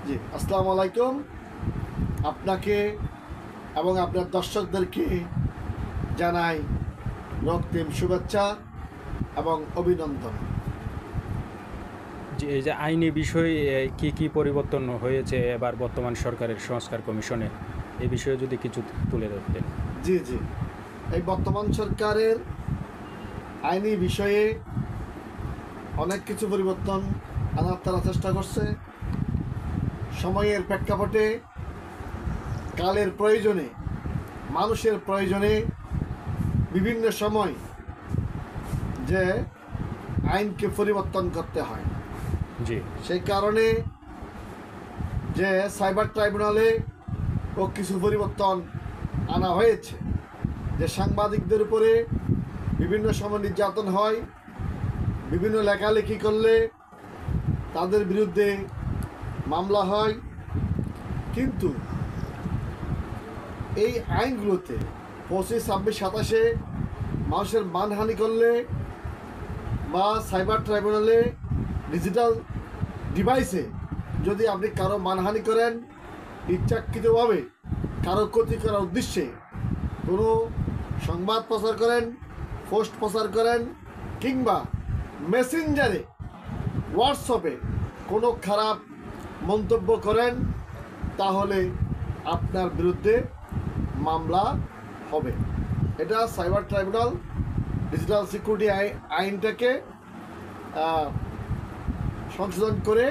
জি, আসসালামু আলাইকুম। আপনাকে এবং আপনার দর্শকদেরকে জানাই রক্তিম শুভেচ্ছা এবং অভিনন্দন। যে এই যে আইনি বিষয়ে কি পরিবর্তন হয়েছে এবার বর্তমান সরকারের সংস্কার কমিশনে, এই বিষয়ে যদি কিছু তুলে ধরতেন। জি জি, এই বর্তমান সরকারের আইনি বিষয়ে অনেক কিছু পরিবর্তন আনার তারা চেষ্টা করছে। সময়ের প্রেক্ষাপটে, কালের প্রয়োজনে, মানুষের প্রয়োজনে বিভিন্ন সময় যে আইনকে পরিবর্তন করতে হয়, জি, সেই কারণে যে সাইবার ট্রাইব্যুনালে ও কিছু পরিবর্তন আনা হয়েছে। যে সাংবাদিকদের উপরে বিভিন্ন সময় নির্যাতন হয়, বিভিন্ন লেখালেখি করলে তাদের বিরুদ্ধে মামলা হয়, কিন্তু এই আইনগুলোতে 25, 26, 27 মানুষের মানহানি করলে বা সাইবার ট্রাইব্যুনালে ডিজিটাল ডিভাইসে যদি আপনি কারো মানহানি করেন, ইচ্ছাকৃতভাবে কারো ক্ষতি করার উদ্দেশ্যে কোনো সংবাদ প্রচার করেন, পোস্ট প্রচার করেন, কিংবা মেসেঞ্জারে, হোয়াটসঅ্যাপে কোনো খারাপ মন্তব্য করেন, তাহলে আপনার বিরুদ্ধে মামলা হবে। এটা সাইবার ট্রাইব্যুনাল ডিজিটাল সিকিউরিটি আইনটাকে সংশোধন করে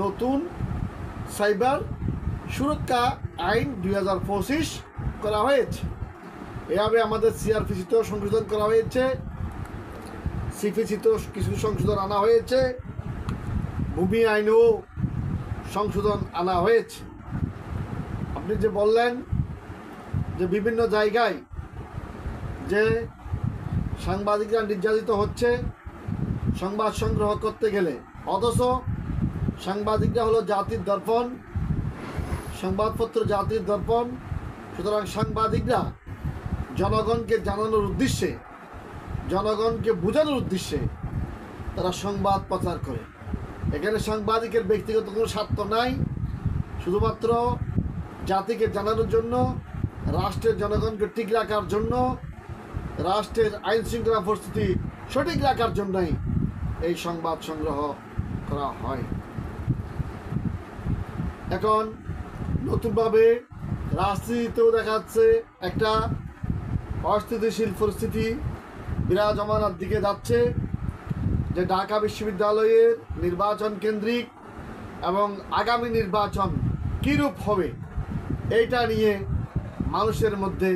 নতুন সাইবার সুরক্ষা আইন 2025 করা হয়েছে। এভাবে আমাদের সিআরপিসিতেও সংশোধন করা হয়েছে, সিপিসিতেও কিছু সংশোধন আনা হয়েছে, ভূমি আইনেও সংশোধন আনা হয়েছে। আপনি যে বললেন যে বিভিন্ন জায়গায় যে সাংবাদিকরা নির্যাতিত হচ্ছে সংবাদ সংগ্রহ করতে গেলে, অথচ সাংবাদিকরা হলো জাতির দর্পণ, সংবাদপত্র জাতির দর্পণ। সুতরাং সাংবাদিকরা জনগণকে জানানোর উদ্দেশ্যে, জনগণকে বোঝানোর উদ্দেশ্যে তারা সংবাদ প্রচার করে। এখানে সাংবাদিকের ব্যক্তিগত কোনো স্বার্থ নাই, শুধুমাত্র জাতিকে জানানোর জন্য, রাষ্ট্রের জনগণকে ঠিক রাখার জন্য, রাষ্ট্রের আইন শৃঙ্খলা পরিস্থিতি সঠিক রাখার জন্যই এই সংবাদ সংগ্রহ করা হয়। এখন নতুনভাবে রাজনীতিতেও দেখা যাচ্ছে একটা অস্থিতিশীল পরিস্থিতি বিরাজমানার দিকে যাচ্ছে, যে ঢাকা বিশ্ববিদ্যালয়ের নির্বাচন কেন্দ্রিক এবং আগামী নির্বাচন কীরূপ হবে এইটা নিয়ে মানুষের মধ্যে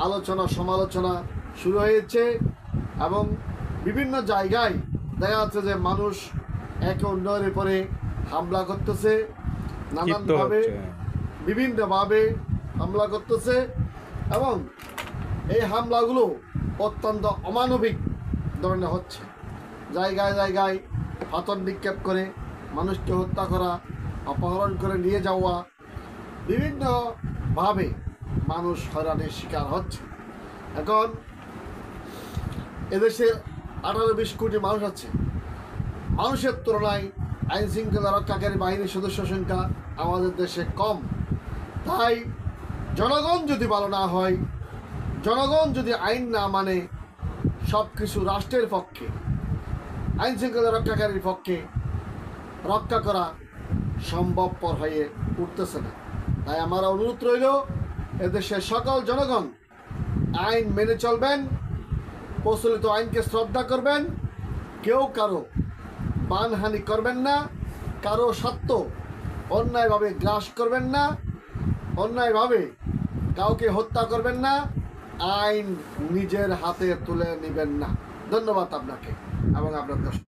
আলোচনা সমালোচনা শুরু হয়েছে। এবং বিভিন্ন জায়গায় দেখা যাচ্ছে যে মানুষ একে অন্যের উপরে হামলা করতেছে, নানানভাবে বিভিন্নভাবে হামলা করতেছে, এবং এই হামলাগুলো অত্যন্ত অমানবিক ধরনের হচ্ছে। জায়গায় জায়গায় পাথর নিক্ষেপ করে মানুষকে হত্যা করা, অপহরণ করে নিয়ে যাওয়া, বিভিন্নভাবে মানুষ হয়রানির শিকার হচ্ছে। এখন এদেশে 18-20 কোটি মানুষ আছে, মানুষের তুলনায় আইন শৃঙ্খলা রক্ষাকারী বাহিনীর সদস্য সংখ্যা আমাদের দেশে কম। তাই জনগণ যদি ভালো না হয়, জনগণ যদি আইন না মানে, সব কিছু রাষ্ট্রের পক্ষে, আইন শৃঙ্খলা রক্ষাকারীর পক্ষে রক্ষা করা সম্ভবপর হয়ে উঠতেছে না। তাই আমার অনুরোধ রইল, এদেশের সকল জনগণ আইন মেনে চলবেন, প্রচলিত আইনকে শ্রদ্ধা করবেন, কেউ কারো মানহানি করবেন না, কারো স্বার্থ অন্যায়ভাবে গ্রাস করবেন না, অন্যায়ভাবে কাউকে হত্যা করবেন না, আইন নিজের হাতে তুলে নেবেন না। ধন্যবাদ আপনাকে এবং আপনার দর্শক।